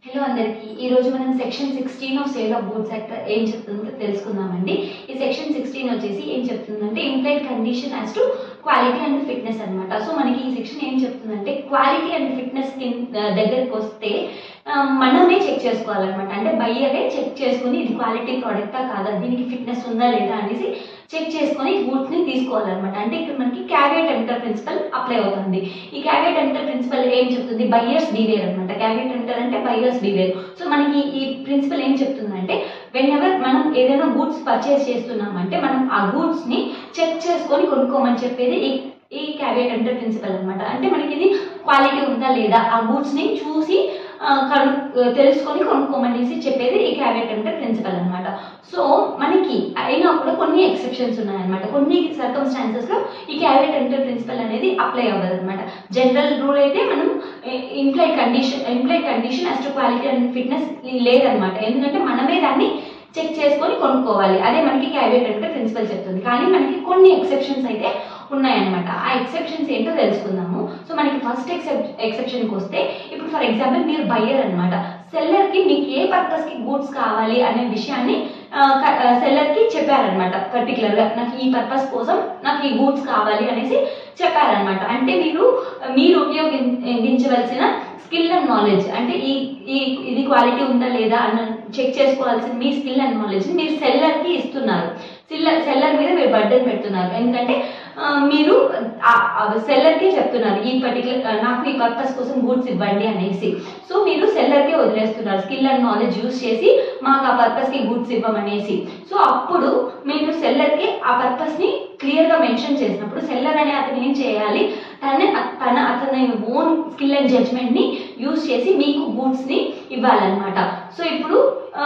Hello అందరికీ ఈ రోజు మనం section 16 of sale of goods act ఏం చెప్తుందో తెలుసుకుందామండి. ఈ సెక్షన్ 16 వచ్చేసి ఏం చెప్తుందంటే implied condition as to quality and fitness అన్నమాట. సో మనకి ఈ సెక్షన్ ఏం చెప్తుందంటే క్వాలిటీ అండ్ ఫిట్నెస్ దగ్గరికి వస్తే మనమే చెక్ చేసుకోవాలన్నమాట. అంటే బయ్యరే చెక్ చేసుకుని ఇది క్వాలిటీ ప్రోడక్టా కాదా, దీనికి ఫిట్నెస్ ఉందా లేదా అనేసి చెక్ చేసుకొని గూడ్స్ ని తీసుకోవాలన్నమాట. అంటే ఇక్కడ మనకి క్యావియట్ ఎంటర్ ప్రిన్సిపల్ అప్లై అవుతుంది. ఈ క్యావియట్ ఎంటర్ ప్రిన్సిపల్ ఏం చెప్తుంది, బయ్యర్స్ బివేర్ అనమాట. క్యావియట్ ఎంటర్ అంటే బయ్యర్స్ బివేర్. సో మనకి ఈ ప్రిన్సిపల్ ఏం చెప్తుందంటే వెన్ ఎవర్ మనం ఏదైనా గూడ్స్ పర్చేస్ చేస్తున్నామంటే మనం ఆ గూడ్స్ ని చెక్ చేసుకొని కొనుక్కోమని చెప్పేది ఈ క్యావియట్ ఎంటర్ ప్రిన్సిపల్ అనమాట. అంటే మనకి ఇది క్వాలిటీ ఉందా లేదా ఆ గూడ్స్ ని చూసి తెలుసుకొని కొనుక్కోమనేసి చెప్పేది ఈ క్యావియట్ ఎంటర్ ప్రిన్సిపల్ అనమాట. సో మనకి అయినా కూడా కొన్ని ఎక్సెప్షన్స్ ఉన్నాయన్నమాట. కొన్ని సర్కమ్స్టాన్సెస్ లో ఈ క్యావియట్ ఎంటర్ ప్రిన్సిపల్ అనేది అప్లై అవ్వదు అనమాట. జనరల్ రూల్ అయితే మనం implied condition as to quality and fitness లేదనమాట. ఎందుకంటే మనమే దాన్ని చెక్ చేసుకొని కొనుక్కోవాలి. అదే మనకి క్యావియట్ ఎంటర్ ప్రిన్సిపల్ చెప్తుంది. కానీ మనకి కొన్ని ఎక్సెప్షన్స్ అయితే ఉన్నాయన్నమాట. ఆ ఎక్సెప్షన్స్ ఏంటో తెలుసుకుందాము. సో మనకి ఫస్ట్ ఎక్సెప్షన్కి వస్తే ఇప్పుడు ఫర్ ఎగ్జాంపుల్ మీరు బయ్యర్ అనమాట. సెల్లర్కి మీకు ఏ పర్పస్కి గూడ్స్ కావాలి అనే విషయాన్ని సెల్లర్కి చెప్పారనమాట. పర్టికులర్గా నాకు ఈ పర్పస్ కోసం నాకు ఈ గూడ్స్ కావాలి అనేసి చెప్పారనమాట. అంటే మీరు ఉపయోగించవలసిన స్కిల్ అండ్ నాలెడ్జ్, అంటే ఇది క్వాలిటీ ఉందా లేదా అన్న చెక్ చేసుకోవాల్సిన మీ స్కిల్ అండ్ నాలెడ్జ్ మీరు సెల్లర్కి ఇస్తున్నారు. సెల్లర్ మీద మీరు బర్డెన్ పెడుతున్నారు. ఎందుకంటే మీరు సెల్లర్కే చెప్తున్నారు ఈ పర్టికులర్ నాకు ఈ పర్పస్ కోసం గూడ్స్ ఇవ్వండి అనేసి. సో మీరు సెల్లర్కే వదిలేస్తున్నారు స్కిల్ అండ్ నాలెడ్జ్ యూజ్ చేసి మాకు ఆ పర్పస్కి గూడ్స్ ఇవ్వమనేసి. సో అప్పుడు మీరు సెల్లర్కి ఆ పర్పస్ని క్లియర్గా మెన్షన్ చేసినప్పుడు సెల్లర్ అనే అతను ఏం చేయాలి, అతని ఓన్ స్కిల్ అండ్ జడ్జ్మెంట్ని యూజ్ చేసి మీకు గూడ్స్ని ఇవ్వాలన్నమాట. సో ఇప్పుడు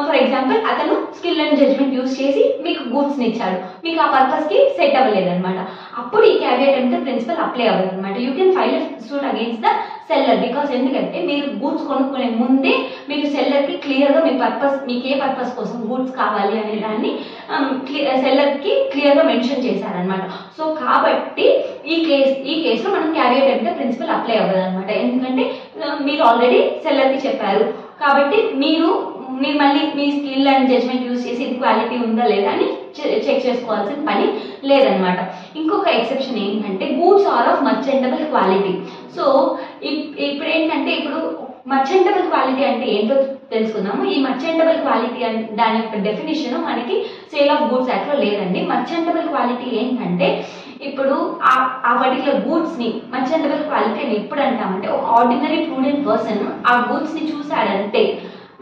ఫర్ ఎగ్జాంపుల్ అతను స్కిల్ అండ్ జడ్జ్మెంట్ యూజ్ చేసి మీకు గూడ్స్ని ఇచ్చాడు, మీకు ఆ పర్పస్కి సెట్ అవ్వలేదన్నమాట. అప్పుడు ఈ క్యావియట్ ఎంటర్ ప్రిన్సిపల్ అప్లై అవ్వదు అనమాట. You can file suit against the seller. Because ఎందుకంటే మీరు గూడ్స్ కొనుక్కునే ముందే మీకు సెల్లర్కి క్లియర్గా మీకు ఏ పర్పస్ కోసం గూడ్స్ కావాలి అనే దాన్ని సెల్లర్కి క్లియర్గా మెన్షన్ చేశారనమాట. సో కాబట్టి ఈ కేసులో మనం క్యావియట్ ఎంటర్ ప్రిన్సిపల్ అప్లై అవ్వదు అనమాట. ఎందుకంటే మీరు ఆల్రెడీ సెల్లర్కి చెప్పారు కాబట్టి మీరు మళ్ళీ మీ స్కిల్ అండ్ జడ్జ్మెంట్ యూజ్ చేసి ఇది క్వాలిటీ ఉందా లేదా అని చెక్ చేసుకోవాల్సిన పని లేదనమాట. ఇంకొక ఎక్సెప్షన్ ఏంటంటే goods are of merchantable quality. So ఇప్పుడు ఏంటంటే ఇప్పుడు మర్చెంటబుల్ క్వాలిటీ అంటే ఏంటో తెలుసుకుందాము. ఈ మర్చెంటబుల్ క్వాలిటీ దాని యొక్క డెఫినేషన్ మనకి సేల్ ఆఫ్ గూడ్స్ యాక్ట్లో లేదండి. మర్చెంటబుల్ క్వాలిటీ ఏంటంటే ఇప్పుడు ఆ పర్టికులర్ గూడ్స్ ని మర్చెంటబుల్ క్వాలిటీ అని ఎప్పుడు అంటామంటే ఒక ఆర్డినరీ ప్రూడెంట్ పర్సన్ ఆ గూడ్స్ ని చూసాడంటే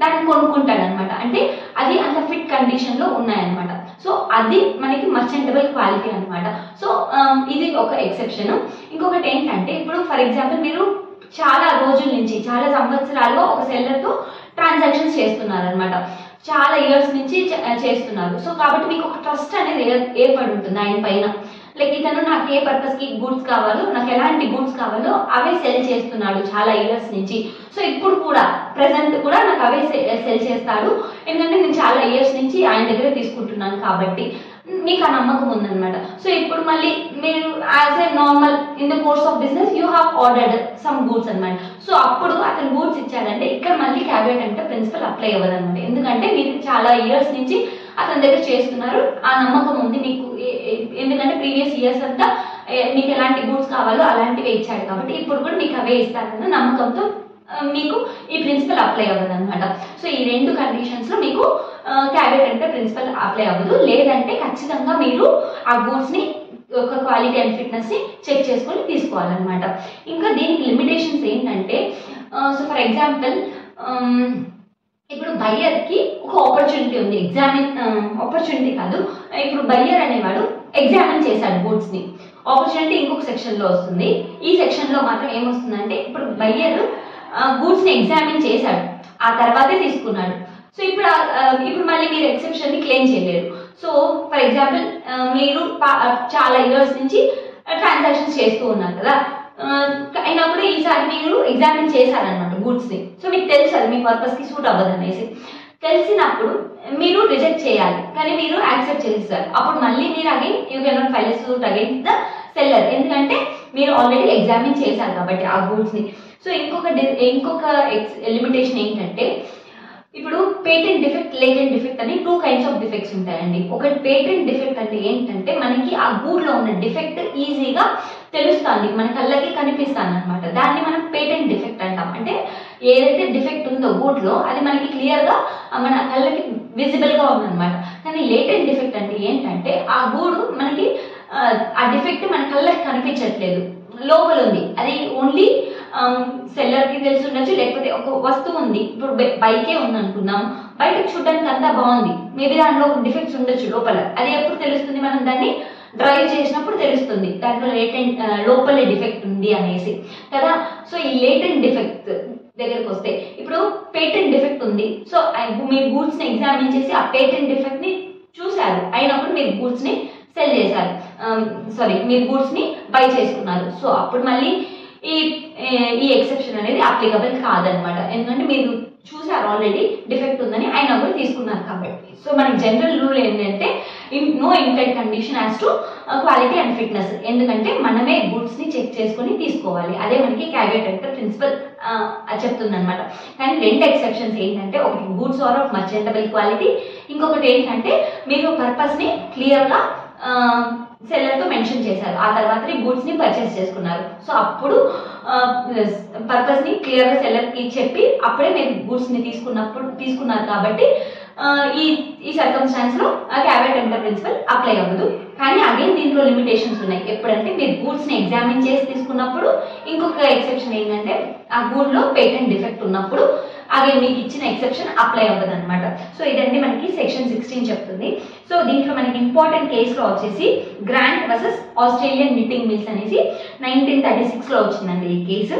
దాన్ని కొనుక్కుంటాడనమాట. అంటే అది అంత ఫిట్ కండిషన్ లో ఉన్నాయన్నమాట. సో అది మనకి మర్చెంటబుల్ క్వాలిటీ అనమాట. సో ఇది ఒక ఎక్సెప్షన్. ఇంకొకటి ఏంటంటే ఇప్పుడు ఫర్ ఎగ్జాంపుల్ మీరు చాలా రోజుల నుంచి చాలా సంవత్సరాలుగా ఒక సెల్లర్తో ట్రాన్సాక్షన్స్ చేస్తున్నారనమాట. చాలా ఇయర్స్ నుంచి చేస్తున్నారు. సో కాబట్టి మీకు ఒక ట్రస్ట్ అనేది ఏర్పడి ఉంటుంది ఆయన పైన. లైక్ ఇతను నాకు ఏ పర్పస్కి గూడ్స్ కావాలో, నాకు ఎలాంటి గూడ్స్ కావాలో అవే సెల్ చేస్తున్నాడు చాలా ఇయర్స్ నుంచి. సో ఇప్పుడు కూడా ప్రెసెంట్ కూడా నాకు అవే సెల్ చేస్తాడు. ఎందుకంటే నేను చాలా ఇయర్స్ నుంచి ఆయన దగ్గర తీసుకుంటున్నాను కాబట్టి మీకు ఆ నమ్మకం ఉందన్నమాట. సో ఇప్పుడు మళ్ళీ మీరు as a normal in the course of business you have ordered some goods అనమాట. సో అప్పుడు అతను గూడ్స్ ఇచ్చాడంటే ఇక్కడ మళ్ళీ క్యావియట్ ఎంటర్ ప్రిన్సిపల్ అప్లై అవ్వదు అనమాట. ఎందుకంటే మీరు చాలా ఇయర్స్ నుంచి అతని దగ్గర చేస్తున్నారు, ఆ నమ్మకం ఉంది మీకు. ఎందుకంటే ప్రీవియస్ ఇయర్స్ అంతా మీకు ఎలాంటి గూడ్స్ కావాలో అలాంటివే ఇచ్చాడు కాబట్టి ఇప్పుడు కూడా మీకు అవే ఇస్తారన్న నమ్మకంతో మీకు ఈ ప్రిన్సిపల్ అప్లై అవ్వదు అనమాట. సో ఈ రెండు కండిషన్స్ లో మీకు క్యావియట్ ఎంటర్ ప్రిన్సిపల్ అప్లై అవ్వదు. లేదంటే ఖచ్చితంగా మీరు ఆ గూడ్స్ ని ఒక క్వాలిటీ అండ్ ఫిట్నెస్ ని చెక్ చేసుకొని తీసుకోవాలన్నమాట. ఇంకా దీనికి లిమిటేషన్స్ ఏంటంటే సో ఫర్ ఎగ్జాంపుల్ ఇప్పుడు బయ్యర్కి ఒక ఆపర్చునిటీ ఉంది. ఆపర్చునిటీ కాదు, ఇప్పుడు బయ్యర్ అనేవాడు ఎగ్జామిన్ చేశాడు గూడ్స్ ని. ఆపర్చునిటీ ఇంకొక సెక్షన్ లో వస్తుంది. ఈ సెక్షన్ లో మాత్రం ఏమొస్తుందంటే ఇప్పుడు బయ్యర్ గూడ్స్ ని ఎగ్జామిన్ చేశాడు, ఆ తర్వాతే తీసుకున్నాడు. సో ఇప్పుడు మళ్ళీ మీరు ఎక్సెప్షన్ ని క్లెయిమ్ చేయలేరు. సో ఫర్ ఎగ్జాంపుల్ మీరు చాలా ఇయర్స్ నుంచి ట్రాన్సాక్షన్స్ చేస్తూ ఉన్నారు కదా, అయినా కూడా ఈసారి మీరు ఎగ్జామిన్ చేశారనమాట గూడ్స్ ని. సో మీకు తెలుసు అది మీ పర్పస్ కి సూట్ అవ్వదు అనేసి తెలిసినప్పుడు మీరు రిజెక్ట్ చేయాలి, కానీ మీరు యాక్సెప్ట్ చేస్తారు. అప్పుడు మళ్ళీ మీరు again you can not file a suit against the seller. ఎందుకంటే మీరు ఆల్రెడీ ఎగ్జామిన్ చేశారు కాబట్టి ఆ గూడ్స్ ని. సో ఇంకొక లిమిటేషన్ ఏంటంటే ఇప్పుడు పేటెంట్ డిఫెక్ట్, లేటెంట్ డిఫెక్ట్ అని 2 kinds ఆఫ్ డిఫెక్ట్స్ ఉంటాయండి. ఒకటి పేటెంట్ డిఫెక్ట్ అంటే ఏంటంటే మనకి ఆ గూడ్లో ఉన్న డిఫెక్ట్ ఈజీగా తెలుస్తుంది, మన కళ్ళకి కనిపిస్తుంది అనమాట. దాన్ని మనం పేటెంట్ డిఫెక్ట్ అంటాం. అంటే ఏదైతే డిఫెక్ట్ ఉందో గూడ్లో అది మనకి క్లియర్గా మన కళ్ళకి విజిబుల్గా ఉందన్నమాట. కానీ లేటెంట్ డిఫెక్ట్ అంటే ఏంటంటే ఆ గూడు మనకి ఆ డిఫెక్ట్ మన కళ్ళకి కనిపించట్లేదు, లోపల ఉంది. అది ఓన్లీ సెల్లర్కి తెలిసి ఉండొచ్చు, లేకపోతే ఒక వస్తువు ఉంది, ఇప్పుడు బైకే ఉంది అనుకున్నాం, బయటకు చూడడానికి అంతా బాగుంది, మేబీ దాంట్లో డిఫెక్ట్స్ ఉండొచ్చు లోపల. అది ఎప్పుడు తెలుస్తుంది? మనం దాన్ని డ్రైవ్ చేసినప్పుడు తెలుస్తుంది దాంట్లో లోపలే డిఫెక్ట్ ఉంది అనేసి కదా. సో ఈ లేటెంట్ డిఫెక్ట్ దగ్గరకు వస్తే ఇప్పుడు పేటెంట్ డిఫెక్ట్ ఉంది. సో మీరు గూడ్స్ని ఎగ్జామిన్ చేసి ఆ పేటెంట్ డిఫెక్ట్ని చూశారు, అయినప్పుడు మీరు గూడ్స్ని సెల్ చేశారు, మీరు గూడ్స్ని బై చేసుకున్నారు. సో అప్పుడు మళ్ళీ ఈ ఎక్సెప్షన్ అనేది అప్లికబుల్ కాదనమాట. ఎందుకంటే మీరు చూసారు ఆల్రెడీ డిఫెక్ట్ ఉందని, అయినా కూడా తీసుకున్నారు కాబట్టి. సో మనకి జనరల్ రూల్ ఏంటంటే no implied condition as to quality and fitness. ఎందుకంటే మనమే గూడ్స్ని చెక్ చేసుకొని తీసుకోవాలి, అదే మనకి క్యావియేట్ అంటే ప్రిన్సిపల్ చెప్తుంది అనమాట. కానీ 2 ఎక్సెప్షన్స్ ఏంటంటే ఒకటి goods are of merchantable quality, ఇంకొకటి ఏంటంటే మీరు పర్పస్ని క్లియర్గా సెల్లర్తో మెన్షన్ చేశారు, ఆ తర్వాత గూడ్స్ని పర్చేస్ చేసుకున్నారు. సో అప్పుడు పర్పస్ని క్లియర్గా సెల్లర్కి చెప్పి అప్పుడే మీరు గూడ్స్ని తీసుకున్నారు కాబట్టి ఈ సర్కమ్స్టాన్స్లో క్యావియేట్ ఎంప్టర్ ప్రిన్సిపల్ అప్లై అవ్వదు. కానీ అగైన్ దీంట్లో లిమిటేషన్స్ ఉన్నాయి. ఎప్పుడంటే మీరు గూడ్స్ని ఎగ్జామిన్ చేసి తీసుకున్నప్పుడు, ఇంకొక ఎక్సెప్షన్ ఏంటంటే ఆ గూడ్లో పేటెంట్ డిఫెక్ట్ ఉన్నప్పుడు అగైన్ మీకు ఇచ్చిన ఎక్సెప్షన్ అప్లై అవ్వదు అనమాట. సో ఇదండి మనకి సెక్షన్ 16 చెప్తుంది. సో దీంట్లో మనకి ఇంపార్టెంట్ కేసులో వచ్చేసి Grant versus Australian Knitting Mills అనేసి 1936లో వచ్చిందండి ఈ కేసు.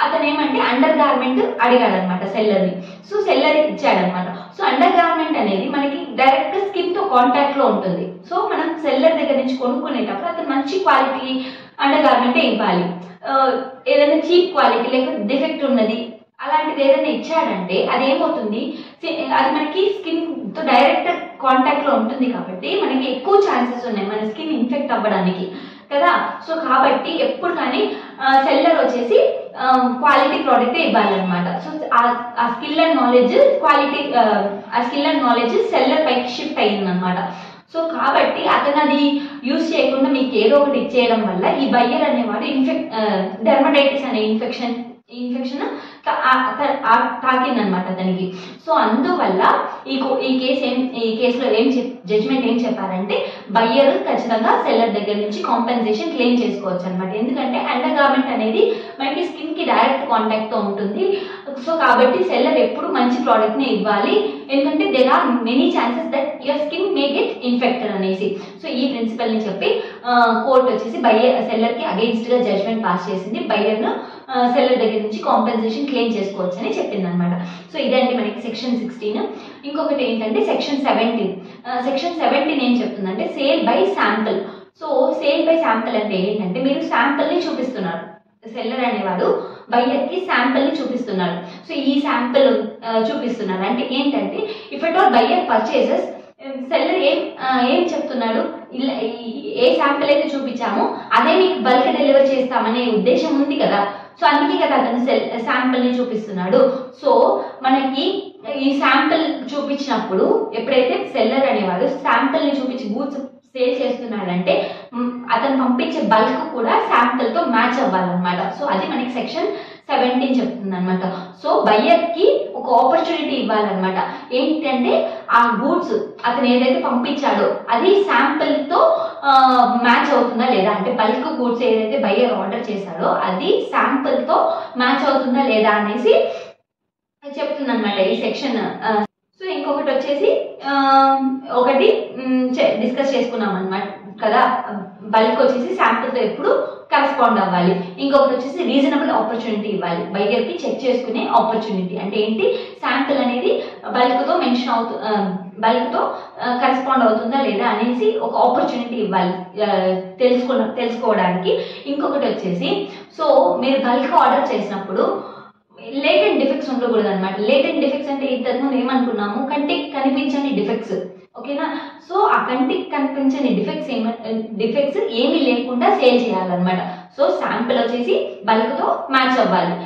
అతను ఏమంటే అండర్ గార్మెంట్ అడిగాడనమాట సెల్లర్ని. సో సెల్లర్ ఇచ్చాడనమాట. సో అండర్ గార్మెంట్ అనేది మనకి డైరెక్ట్ స్కిన్ తో కాంటాక్ట్ లో ఉంటుంది. సో మనం సెల్లర్ దగ్గర నుంచి కొనుక్కునేటప్పుడు అతను మంచి క్వాలిటీ అండర్ గార్మెంటే ఇవ్వాలి. ఏదైనా చీప్ క్వాలిటీ లేకపోతే డిఫెక్ట్ ఉన్నది అలాంటిది ఏదైనా ఇచ్చాడంటే అది ఏమవుతుంది, అది మనకి స్కిన్ తో డైరెక్ట్ కాంటాక్ట్ లో ఉంటుంది కాబట్టి మనకి ఎక్కువ ఛాన్సెస్ ఉన్నాయి మన స్కిన్ ఇన్ఫెక్ట్ అవ్వడానికి కదా. సో కాబట్టి ఎప్పుడు కానీ సెల్లర్ వచ్చేసి క్వాలిటీ ప్రోడక్టే ఇవ్వాలన్నమాట. సో ఆ స్కిల్ అండ్ నాలెడ్జ్ సెల్లర్ పైకి షిఫ్ట్ అయ్యిందనమాట. సో కాబట్టి అతను అది యూజ్ చేయకుండా మీకు ఏదో ఒకటి ఇచ్చేయడం వల్ల ఈ బయ్యర్ అనేవాడు డెర్మటైటిస్ అనే ఇన్ఫెక్షన్ తాకిందనమాట అతనికి. సో అందువల్ల ఈ కేసులో జడ్జిమెంట్ ఏం చెప్పారంటే బయ్యర్ ఖచ్చితంగా సెల్లర్ దగ్గర నుంచి కాంపెన్సేషన్ క్లెయిమ్ చేసుకోవచ్చు అనమాట. ఎందుకంటే అండర్ గార్మెంట్ అనేది మనకి స్కిన్ కి డైరెక్ట్ కాంటాక్ట్ తో ఉంటుంది. సో కాబట్టి సెల్లర్ ఎప్పుడు మంచి ప్రోడక్ట్ ని ఇవ్వాలి, ఎందుకంటే there are many chances that your skin may get infected అనేసి. సో ఈ ప్రిన్సిపల్ ని చెప్పి కోర్టు వచ్చేసి సెల్లర్ కి అగెయిన్స్ట్ గా జడ్జ్మెంట్ పాస్ చేసింది. బయ్యర్ ను సెల్లర్ దగ్గర నుంచి కాంపెన్సేషన్ క్లెయిమ్ చేసుకోవచ్చు అని చెప్పింది అనమాట. సో ఇదండి మనకి సెక్షన్ 16. ఇంకొకటి ఏంటంటే సెక్షన్ 17. సెక్షన్ 17 ఏం చెప్తుందంటే sale by sample. So sale by sample అంటే ఏంటంటే మీరు శాంపుల్ ని చూపిస్తున్నారు, సెల్లర్ అనేవాడు బయ్యర్ కి శాంపుల్ ని చూపిస్తున్నాడు. సో ఈ శాంపుల్ చూపిస్తున్నారు అంటే ఏంటంటే if at all buyer purchases, seller ఏం చెప్తున్నాడు, ఏ శాంపుల్ అయితే చూపించామో అదే మీకు బల్క్ డెలివర్ చేస్తామనే ఉద్దేశం ఉంది కదా. సో అందుకే కదా అతను శాంపుల్ ని చూపిస్తున్నాడు. సో మనకి ఈ శాంపుల్ చూపించినప్పుడు ఎప్పుడైతే సెల్లర్ అనేవాడు శాంపుల్ ని చూపించి గూడ్స్ సేల్ చేస్తున్నాడంటే అతను పంపించే బల్క్ కూడా శాంపుల్ తో మ్యాచ్ అవ్వాలన్నమాట. సో అది మనకి సెక్షన్ 17 చెప్తుంది అనమాట. సో బయ్యర్ కి ఒక ఆపర్చునిటీ ఇవ్వాలన్నమాట. ఏంటంటే ఆ గూడ్స్ అతను ఏదైతే పంపించాడో అది శాంపుల్ తో మ్యాచ్ అవుతుందా లేదా, అంటే బల్క్ గూడ్స్ ఏదైతే బయ్యర్ ఆర్డర్ చేశాడో అది శాంపుల్ తో మ్యాచ్ అవుతుందా లేదా అనేసి చెప్తుంది అనమాట ఈ సెక్షన్. సో ఇంకొకటి వచ్చేసి ఒకటి డిస్కస్ చేసుకున్నాం అనమాట కదా, బల్క్ వచ్చేసి శాంపుల్ తో ఎప్పుడు కరెస్పాండ్ అవ్వాలి. ఇంకొకటి వచ్చేసి రీజనబుల్ ఆపర్చునిటీ ఇవ్వాలి, బయ్యర్ కి చెక్ చేసుకునే ఆపర్చునిటీ. అంటే ఏంటి, శాంపుల్ అనేది బల్క్ తో కరెస్పాండ్ అవుతుందా లేదా అనేసి ఒక ఆపర్చునిటీ ఇవ్వాలి తెలుసుకోవడానికి. ఇంకొకటి వచ్చేసి సో మీరు బల్క్ ఆర్డర్ చేసినప్పుడు లేటెంట్ డిఫెక్ట్స్ ఉండకూడదు అనమాట. లేటెంట్ డిఫెక్ట్స్ అంటే ఇంతకుముందు ఏమనుకున్నాము, కంటికి కనిపించని డిఫెక్ట్స్, ఓకేనా. సో ఆ కంటికి కనిపించని డిఫెక్ట్స్ ఏమీ లేకుండా సేల్ చేయాలన్నమాట. సో శాంపుల్ వచ్చేసి బల్క్ తో మ్యాచ్ అవ్వాలి.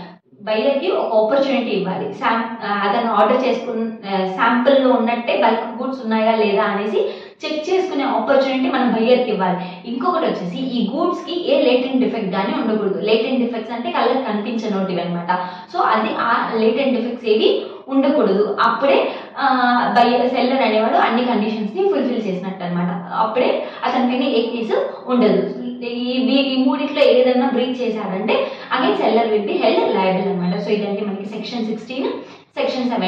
బయ్యర్కి ఒక ఆపర్చునిటీ ఇవ్వాలి. అతను ఆర్డర్ చేసుకున్న శాంపుల్లో ఉన్నట్టే బల్క్ గూడ్స్ ఉన్నాయా లేదా అనేసి చెక్ చేసుకునే ఆపర్చునిటీ మనం బయ్యర్కి ఇవ్వాలి. ఇంకొకటి వచ్చేసి ఈ గూడ్స్కి ఏ లేటెంట్ డిఫెక్ట్ కానీ ఉండకూడదు. లేటెంట్ డిఫెక్ట్స్ అంటే కళ్ళకి కనిపించనోటివి అనమాట. సో అది ఆ లేటెంట్ డిఫెక్ట్స్ ఏవి ఉండకూడదు. అప్పుడే సెల్లర్ అనేవాడు అన్ని కండిషన్స్ని ఫుల్ఫిల్ చేసినట్టు అనమాట. అప్పుడే అతనిపైన ఏ కేసు ఉండదు. ఈ మూడిట్లో ఏదైనా బ్రీచ్ చేశాడంటే again seller will be held liable అనమాట. సో ఇదంటే మనకి సెక్షన్ 16. సెక్షన్ 17